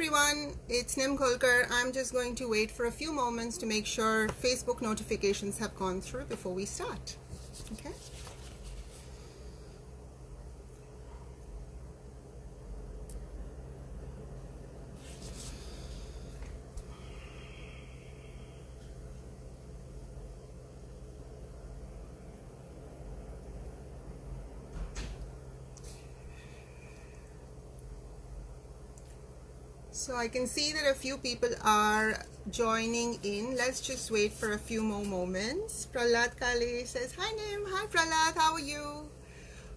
everyone, it's Nim Kolkar. I'm just going to wait for a few moments to make sure Facebook notifications have gone through before we start. Okay. So I can see that a few people are joining in. Let's just wait for a few more moments. Prahlad Kale says, hi Nim. Hi Prahlad, how are you?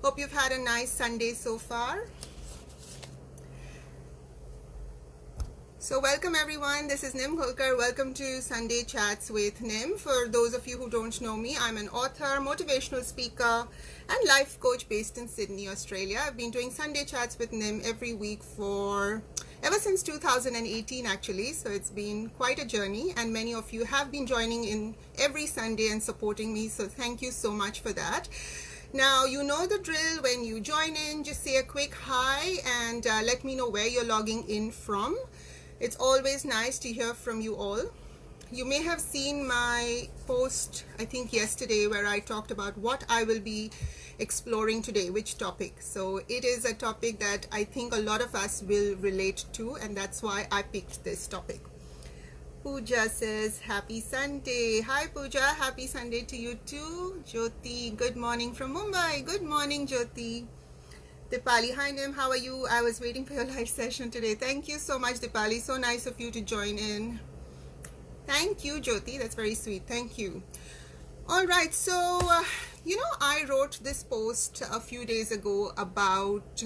Hope you've had a nice Sunday so far. So welcome everyone, this is Nim Kolkar. Welcome to Sunday Chats with Nim. For those of you who don't know me, I'm an author, motivational speaker and life coach based in Sydney, Australia. I've been doing Sunday Chats with Nim every week ever since 2018 actually, so it's been quite a journey, and many of you have been joining in every Sunday and supporting me, so thank you so much for that. Now, you know the drill. When you join in, just say a quick hi and let me know where you're logging in from. It's always nice to hear from you all. You may have seen my post, I think yesterday, where I talked about what I will be exploring today, which topic. So it is a topic that I think a lot of us will relate to, and that's why I picked this topic. Pooja says, happy Sunday. Hi Pooja, happy Sunday to you too. Jyoti, good morning from Mumbai. Good morning, Jyoti. Dipali, hi Nim, how are you? I was waiting for your live session today. Thank you so much, Dipali. So nice of you to join in. Thank you, Jyoti. That's very sweet. Thank you. All right. So, I wrote this post a few days ago about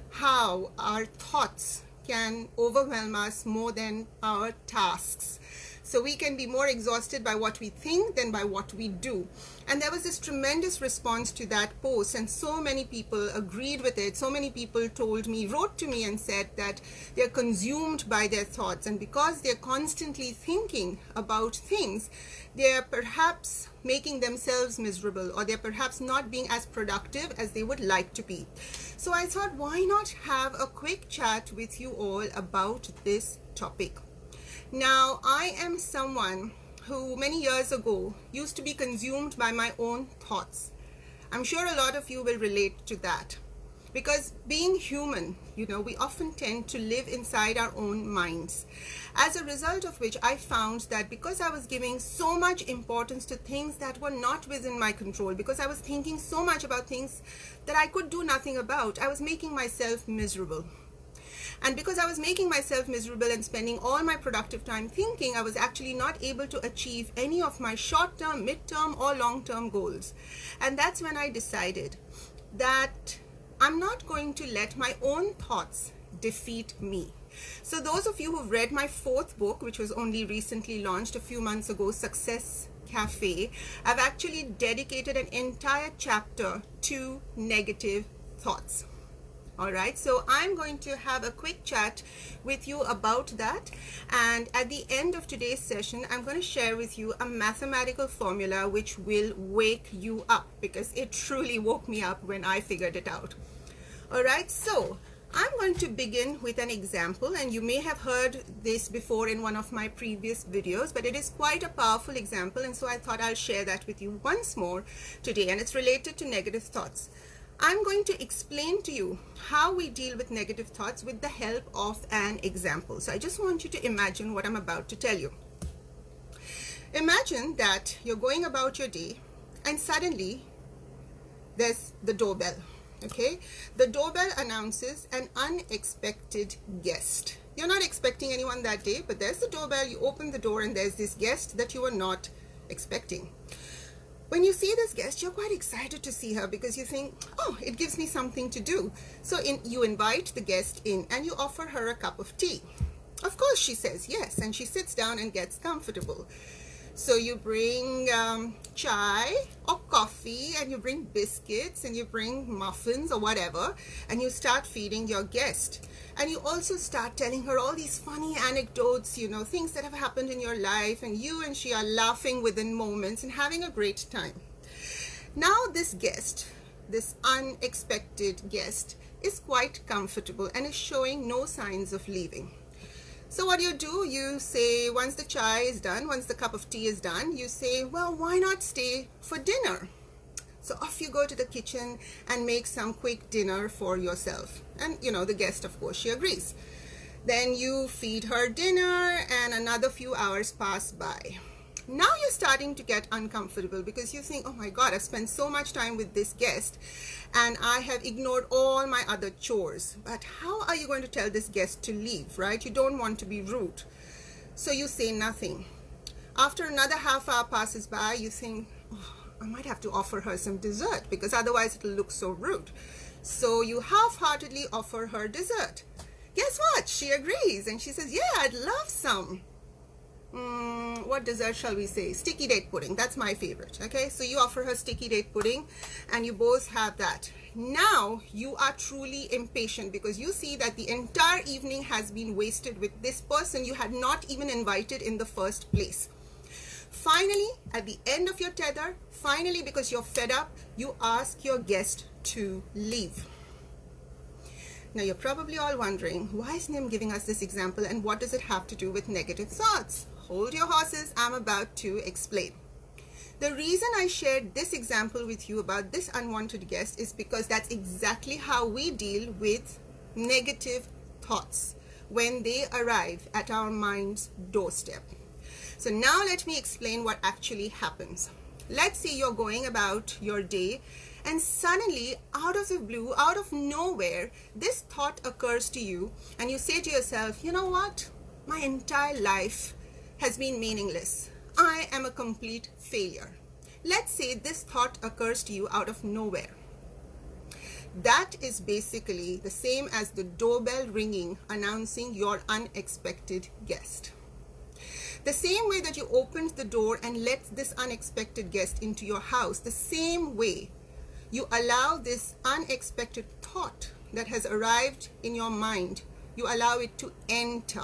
how our thoughts can overwhelm us more than our tasks. So we can be more exhausted by what we think than by what we do. And there was this tremendous response to that post, and so many people agreed with it. So many people wrote to me and said that they're consumed by their thoughts, and because they're constantly thinking about things, they're perhaps making themselves miserable, or they're perhaps not being as productive as they would like to be. So I thought, why not have a quick chat with you all about this topic? Now, I am someone who many years ago used to be consumed by my own thoughts. I'm sure a lot of you will relate to that, because being human, we often tend to live inside our own minds. As a result of which, I found that because I was giving so much importance to things that were not within my control, because I was thinking so much about things that I could do nothing about, I was making myself miserable. And because I was making myself miserable and spending all my productive time thinking, I was actually not able to achieve any of my short-term, mid-term, or long-term goals. And that's when I decided that I'm not going to let my own thoughts defeat me. So those of you who've read my 4th book, which was only recently launched a few months ago, Success Cafe, I've actually dedicated an entire chapter to negative thoughts. All right, so I'm going to have a quick chat with you about that, and at the end of today's session, I'm going to share with you a mathematical formula which will wake you up, because it truly woke me up when I figured it out. All right, so I'm going to begin with an example, and you may have heard this before in one of my previous videos, but it is quite a powerful example, and so I thought I'll share that with you once more today, and it's related to negative thoughts. I'm going to explain to you how we deal with negative thoughts with the help of an example. So I just want you to imagine what I'm about to tell you. Imagine that you're going about your day and suddenly there's the doorbell. Okay, the doorbell announces an unexpected guest. You're not expecting anyone that day, but there's the doorbell. You open the door and there's this guest that you were not expecting. When you see this guest, you're quite excited to see her, because you think, oh, it gives me something to do. So you invite the guest in and you offer her a cup of tea. Of course, she says yes, and she sits down and gets comfortable. So you bring chai or coffee, and you bring biscuits, and you bring muffins or whatever, and you start feeding your guest. And you also start telling her all these funny anecdotes, things that have happened in your life, and you and she are laughing within moments and having a great time. Now this guest, this unexpected guest, is quite comfortable and is showing no signs of leaving. So what do, you say, once the chai is done, once the cup of tea is done, you say, well, why not stay for dinner? So off you go to the kitchen and make some quick dinner for yourself. And, the guest, of course, she agrees. Then you feed her dinner and another few hours pass by. Now you're starting to get uncomfortable because you think, oh my God, I've spent so much time with this guest and I have ignored all my other chores. But how are you going to tell this guest to leave, right? You don't want to be rude. So you say nothing. After another half hour passes by, you think, oh, I might have to offer her some dessert because otherwise it'll look so rude. So you half-heartedly offer her dessert. Guess what? She agrees and she says, yeah, I'd love some. What dessert shall we say? Sticky date pudding. That's my favorite. Okay, so you offer her sticky date pudding and you both have that. Now you are truly impatient because you see that the entire evening has been wasted with this person you had not even invited in the first place. Finally, at the end of your tether, finally, because you're fed up, you ask your guest to leave. Now you're probably all wondering, why is Nim giving us this example and what does it have to do with negative thoughts? Hold your horses, I'm about to explain. The reason I shared this example with you about this unwanted guest is because that's exactly how we deal with negative thoughts when they arrive at our mind's doorstep. So now let me explain what actually happens. Let's say you're going about your day and suddenly, out of the blue, out of nowhere, this thought occurs to you and you say to yourself, you know what? My entire life has been meaningless. I am a complete failure. Let's say this thought occurs to you out of nowhere. That is basically the same as the doorbell ringing announcing your unexpected guest. The same way that you opened the door and let this unexpected guest into your house, the same way you allow this unexpected thought that has arrived in your mind, you allow it to enter.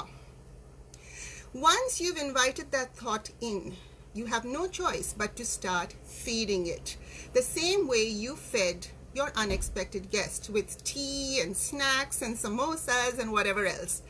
Once you've invited that thought in, you have no choice but to start feeding it. The same way you fed your unexpected guest with tea and snacks and samosas and whatever else.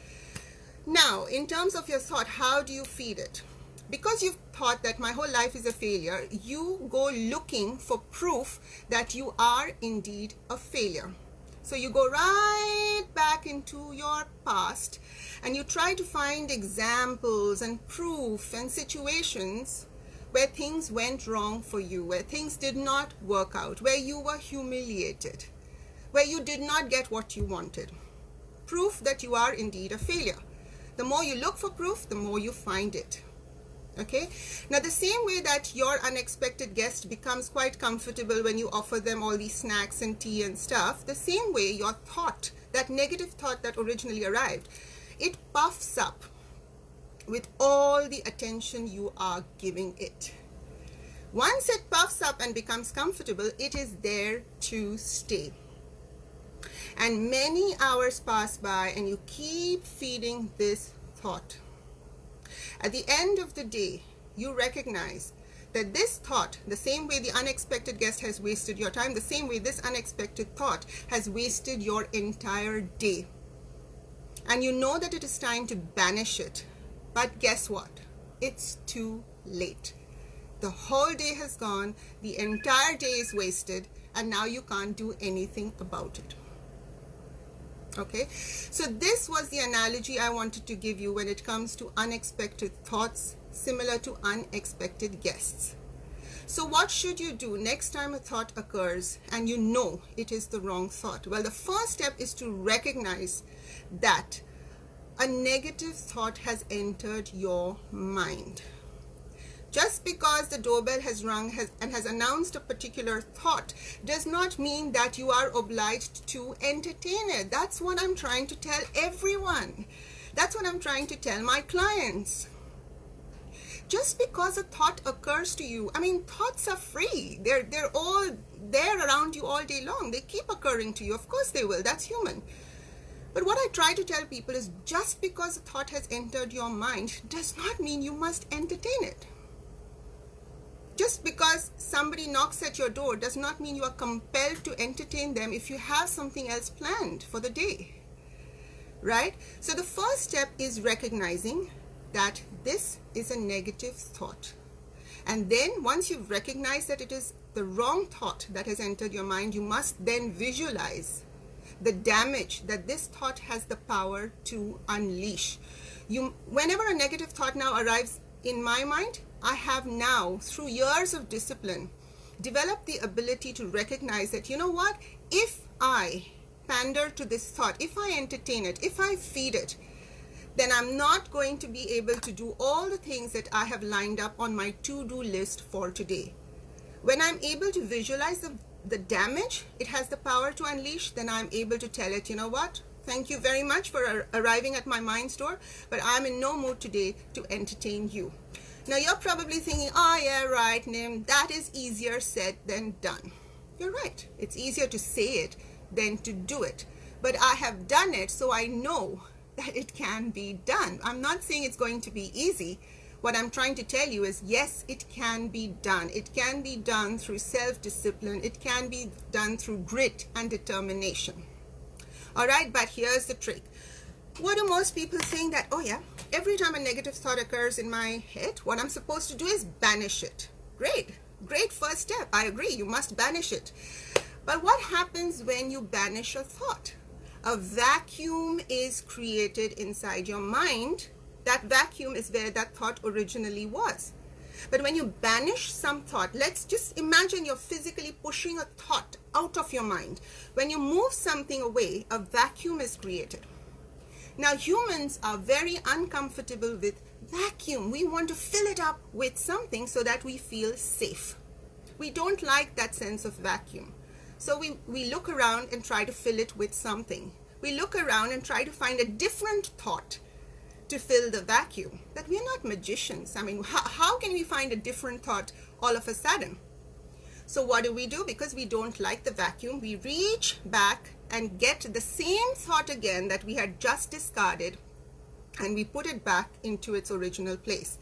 Now, in terms of your thought, how do you feed it? Because you've thought that my whole life is a failure, you go looking for proof that you are indeed a failure. So you go right back into your past and you try to find examples and proof and situations where things went wrong for you, where things did not work out, where you were humiliated, where you did not get what you wanted. Proof that you are indeed a failure. The more you look for proof, the more you find it. Okay, now the same way that your unexpected guest becomes quite comfortable when you offer them all these snacks and tea and stuff, the same way your thought, that negative thought that originally arrived, it puffs up with all the attention you are giving it. Once it puffs up and becomes comfortable, it is there to stay. And many hours pass by and you keep feeding this thought. At the end of the day, you recognize that this thought, the same way the unexpected guest has wasted your time, the same way this unexpected thought has wasted your entire day. And you know that it is time to banish it. But guess what? It's too late. The whole day has gone, the entire day is wasted, and now you can't do anything about it. Okay, so this was the analogy I wanted to give you when it comes to unexpected thoughts, similar to unexpected guests. So what should you do next time a thought occurs and you know it is the wrong thought? Well, the first step is to recognize that a negative thought has entered your mind. Just because the doorbell has rung and has announced a particular thought does not mean that you are obliged to entertain it. That's what I'm trying to tell everyone. That's what I'm trying to tell my clients. Just because a thought occurs to you, I mean, thoughts are free. They're all there around you all day long. They keep occurring to you. Of course they will. That's human. But what I try to tell people is just because a thought has entered your mind does not mean you must entertain it. Just because somebody knocks at your door does not mean you are compelled to entertain them if you have something else planned for the day. right? So the first step is recognizing that this is a negative thought. And then once you've recognized that it is the wrong thought that has entered your mind, you must then visualize the damage that this thought has the power to unleash. Whenever a negative thought now arrives in my mind, I have now, through years of discipline, developed the ability to recognize that, you know what, if I pander to this thought, if I entertain it, if I feed it, then I'm not going to be able to do all the things that I have lined up on my to-do list for today. When I'm able to visualize the damage it has the power to unleash, then I'm able to tell it, you know what, thank you very much for arriving at my mind's door, but I'm in no mood today to entertain you. Now you're probably thinking, oh yeah, right, Nim, that is easier said than done. You're right, it's easier to say it than to do it. But I have done it, so I know that it can be done. I'm not saying it's going to be easy. What I'm trying to tell you is, yes, it can be done. It can be done through self-discipline. It can be done through grit and determination. All right, but here's the trick. What do most people think? That, oh yeah, every time a negative thought occurs in my head, what I'm supposed to do is banish it. Great first step. I agree, you must banish it. But what happens when you banish a thought? A vacuum is created inside your mind. That vacuum is where that thought originally was. But when you banish some thought, let's just imagine you're physically pushing a thought out of your mind. When you move something away, a vacuum is created. Now, humans are very uncomfortable with vacuum. We want to fill it up with something so that we feel safe. We don't like that sense of vacuum. So we look around and try to fill it with something. We look around and try to find a different thought to fill the vacuum. But we're not magicians. I mean, how can we find a different thought all of a sudden? So what do? Because we don't like the vacuum, we reach back and get the same thought again that we had just discarded, and we put it back into its original place.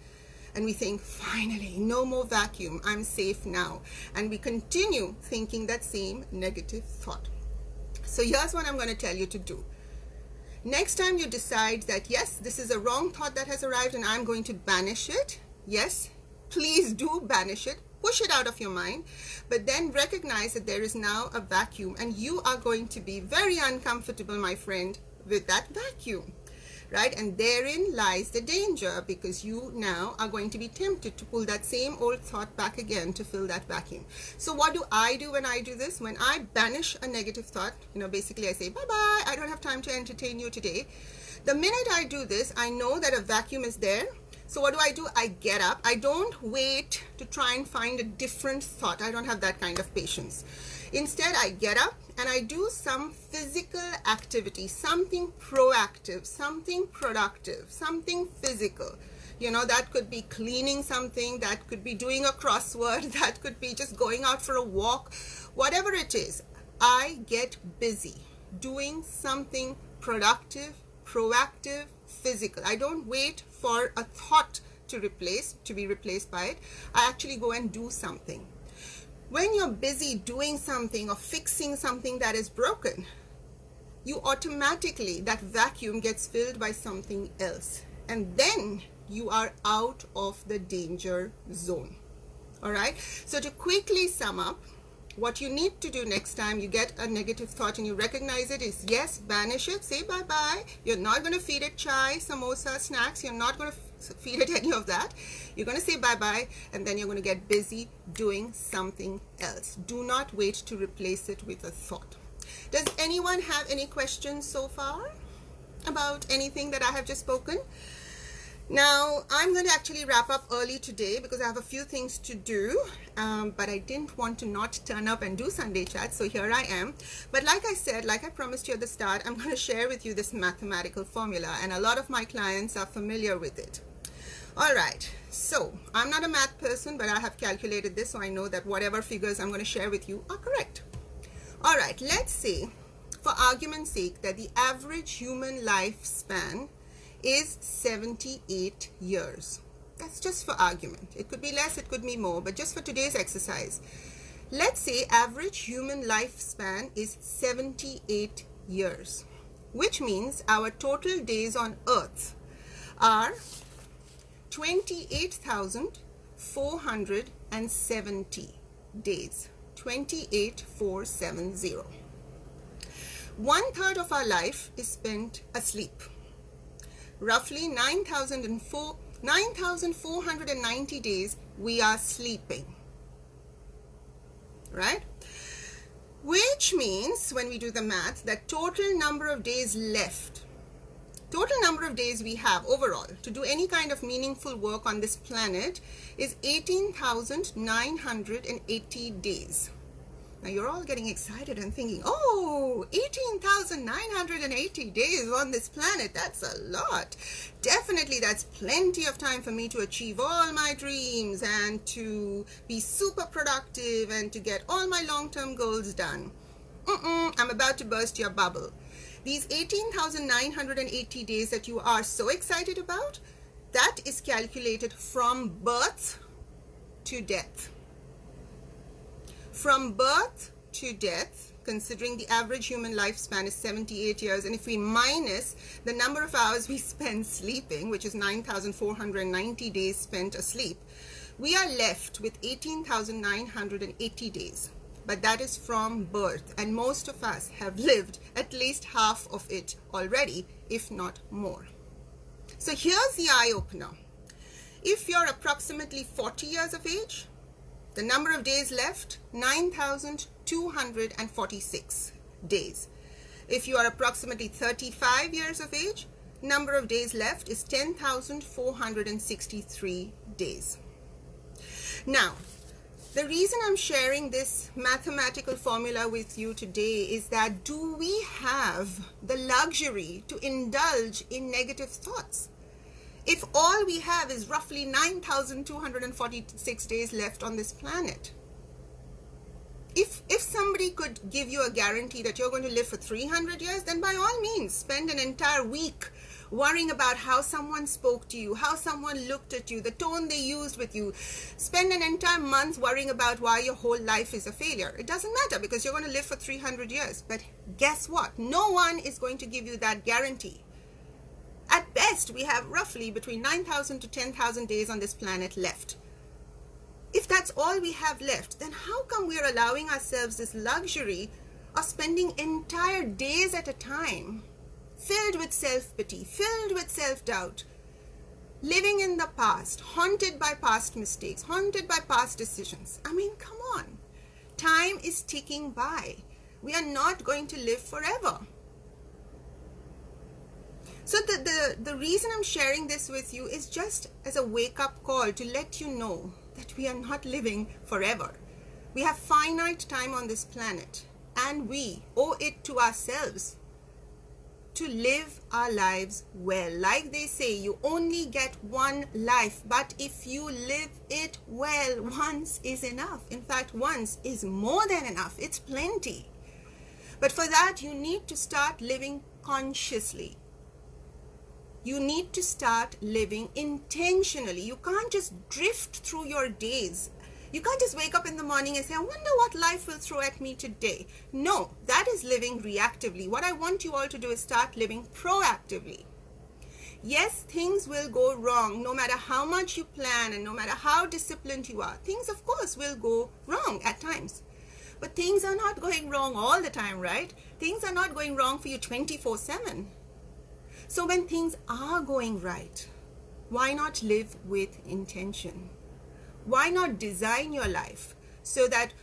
And we think, finally, no more vacuum, I'm safe now. And we continue thinking that same negative thought. So here's what I'm going to tell you to do. Next time you decide that, yes, this is a wrong thought that has arrived and I'm going to banish it, yes, please do banish it. Push it out of your mind, but then recognize that there is now a vacuum, and you are going to be very uncomfortable, my friend, with that vacuum, right? And therein lies the danger, because you now are going to be tempted to pull that same old thought back again to fill that vacuum. So what do I do when I do this? When I banish a negative thought, basically I say, bye-bye, I don't have time to entertain you today. The minute I do this, I know that a vacuum is there. So what do? I get up. I don't wait to try and find a different thought. I don't have that kind of patience. Instead, I get up and I do some physical activity, something proactive, something productive, something physical. That could be cleaning something, that could be doing a crossword, that could be just going out for a walk, whatever it is. I get busy doing something productive, proactive, physical. I don't wait for a thought to be replaced by it. I actually go and do something. When you're busy doing something or fixing something that is broken, you automatically, that vacuum gets filled by something else, and then you are out of the danger zone. All right, so to quickly sum up, what you need to do next time you get a negative thought and you recognize it is, yes, banish it, say bye-bye. You're not going to feed it chai, samosa, snacks. You're not going to feed it any of that. You're going to say bye-bye, and then you're going to get busy doing something else. Do not wait to replace it with a thought. Does anyone have any questions so far about anything that I have just spoken? Now, I'm going to actually wrap up early today because I have a few things to do, but I didn't want to not turn up and do Sunday chat, so here I am. But like I said, like I promised you at the start, I'm going to share with you this mathematical formula, and a lot of my clients are familiar with it. All right, so I'm not a math person, but I have calculated this, so I know that whatever figures I'm going to share with you are correct. All right, let's say, for argument's sake, that the average human lifespan is 78 years. That's just for argument. It could be less, it could be more, but just for today's exercise, let's say average human lifespan is 78 years. which means our total days on earth are 28,470 days. 28,470. 1/3 of our life is spent asleep. Roughly 9,490 days we are sleeping, right? Which means, when we do the math, that total number of days left, total number of days we have overall to do any kind of meaningful work on this planet is 18,980 days. Now you're all getting excited and thinking, oh, 18,980 days on this planet, that's a lot. Definitely that's plenty of time for me to achieve all my dreams and to be super productive and to get all my long-term goals done. I'm about to burst your bubble. These 18,980 days that you are so excited about, that is calculated from birth to death. From birth to death, considering the average human lifespan is 78 years, and if we minus the number of hours we spend sleeping, which is 9,490 days spent asleep, we are left with 18,980 days. But that is from birth, and most of us have lived at least half of it already, if not more. So here's the eye-opener. If you're approximately 40 years of age, the number of days left, 9,246 days. If you are approximately 35 years of age, number of days left is 10,463 days. Now, the reason I'm sharing this mathematical formula with you today is that, do we have the luxury to indulge in negative thoughts? If all we have is roughly 9,246 days left on this planet, if somebody could give you a guarantee that you're going to live for 300 years, then by all means, spend an entire week worrying about how someone spoke to you, how someone looked at you, the tone they used with you. Spend an entire month worrying about why your whole life is a failure. It doesn't matter, because you're going to live for 300 years. But guess what? No one is going to give you that guarantee. At best, we have roughly between 9,000 to 10,000 days on this planet left. If that's all we have left, then how come we're allowing ourselves this luxury of spending entire days at a time filled with self-pity, filled with self-doubt, living in the past, haunted by past mistakes, haunted by past decisions? I mean, come on. Time is ticking by. We are not going to live forever. So the reason I'm sharing this with you is just as a wake-up call to let you know that we are not living forever. We have finite time on this planet, and we owe it to ourselves to live our lives well. Like they say, you only get one life, but if you live it well, once is enough. In fact, once is more than enough. It's plenty. But for that, you need to start living consciously. You need to start living intentionally. You can't just drift through your days. You can't just wake up in the morning and say, I wonder what life will throw at me today. No, that is living reactively. What I want you all to do is start living proactively. Yes, things will go wrong no matter how much you plan and no matter how disciplined you are. Things, of course, will go wrong at times. But things are not going wrong all the time, right? Things are not going wrong for you 24/7. So when things are going right, why not live with intention? Why not design your life so that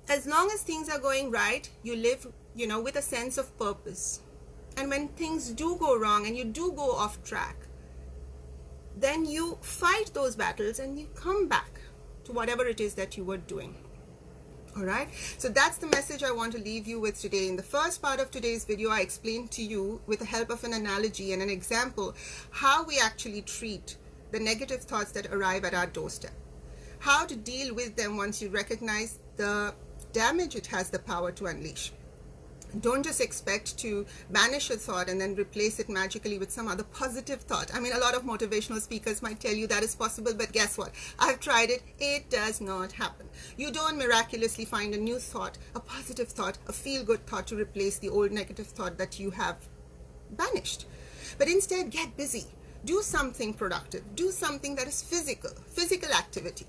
as long as things are going right, you live, with a sense of purpose. And when things do go wrong and you do go off track, then you fight those battles and you come back to whatever it is that you were doing. All right, so that's the message I want to leave you with today. In the first part of today's video, I explained to you, with the help of an analogy and an example, how we actually treat the negative thoughts that arrive at our doorstep, how to deal with them once you recognize the damage it has the power to unleash. Don't just expect to banish a thought and then replace it magically with some other positive thought. I mean, a lot of motivational speakers might tell you that is possible, but guess what? I've tried it. It does not happen. You don't miraculously find a new thought, a positive thought, a feel-good thought to replace the old negative thought that you have, banished. But instead, get busy. Do something productive. Do something that is physical activity.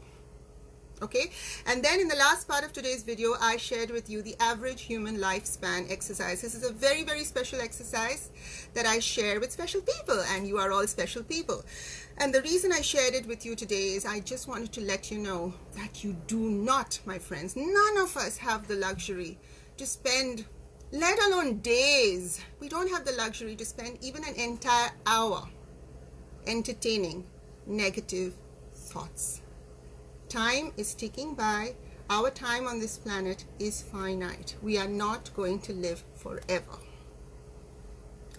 Okay, and then in the last part of today's video, I shared with you the average human lifespan exercise. This is a very, very special exercise that I share with special people, and you are all special people. And the reason I shared it with you today is I just wanted to let you know that you do not, my friends, none of us have the luxury to spend, let alone days. We don't have the luxury to spend even an entire hour entertaining negative thoughts. Time is ticking by. Our time on this planet is finite. We are not going to live forever.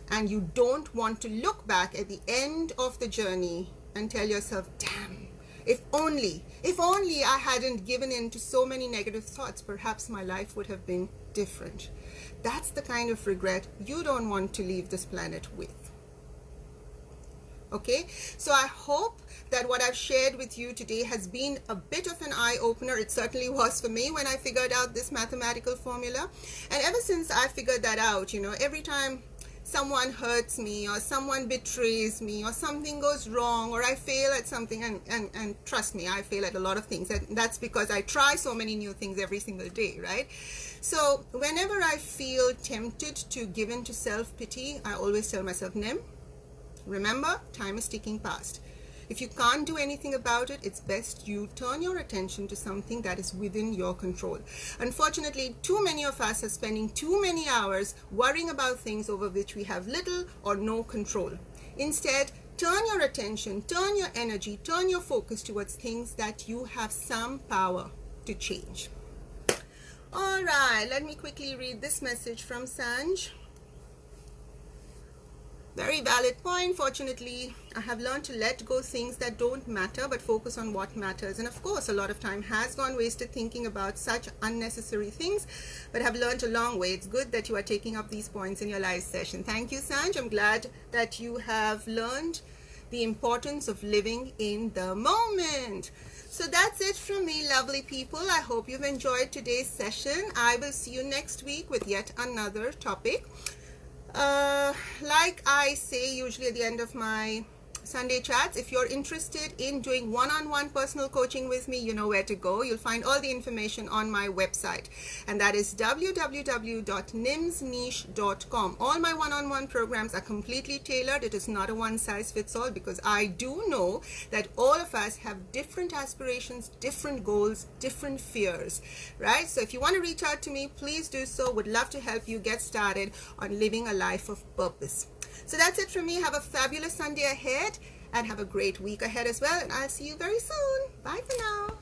And you don't want to look back at the end of the journey and tell yourself, damn, if only I hadn't given in to so many negative thoughts, perhaps my life would have been different. That's the kind of regret you don't want to leave this planet with. Okay, so I hope that what I've shared with you today has been a bit of an eye-opener. It certainly was for me when I figured out this mathematical formula. And ever since I figured that out, you know, every time someone hurts me or someone betrays me or something goes wrong or I fail at something, and trust me, I fail at a lot of things, and that's because I try so many new things every single day, right? So whenever I feel tempted to give in to self-pity, I always tell myself, Nim, remember, time is ticking past. If you can't do anything about it, it's best you turn your attention to something that is within your control. Unfortunately, too many of us are spending too many hours worrying about things over which we have little or no control. Instead, turn your attention, turn your energy, turn your focus towards things that you have some power to change. All right, let me quickly read this message from Sanj. Very valid point. Fortunately, I have learned to let go things that don't matter but focus on what matters. And of course, a lot of time has gone wasted thinking about such unnecessary things, but have learned a long way. It's good that you are taking up these points in your live session. Thank you, Sanj. I'm glad that you have learned the importance of living in the moment. So that's it from me, lovely people. I hope you've enjoyed today's session. I will see you next week with yet another topic. Like I say usually at the end of my Sunday chats, if you're interested in doing one-on-one personal coaching with me, you know where to go. You'll find all the information on my website, and that is www.nimsniche.com. All my one-on-one programs are completely tailored. It is not a one-size-fits-all, because I do know that all of us have different aspirations, different goals, different fears, right? So if you want to reach out to me, please do so. Would love to help you get started on living a life of purpose. So that's it from me. Have a fabulous Sunday ahead and have a great week ahead as well. And I'll see you very soon. Bye for now.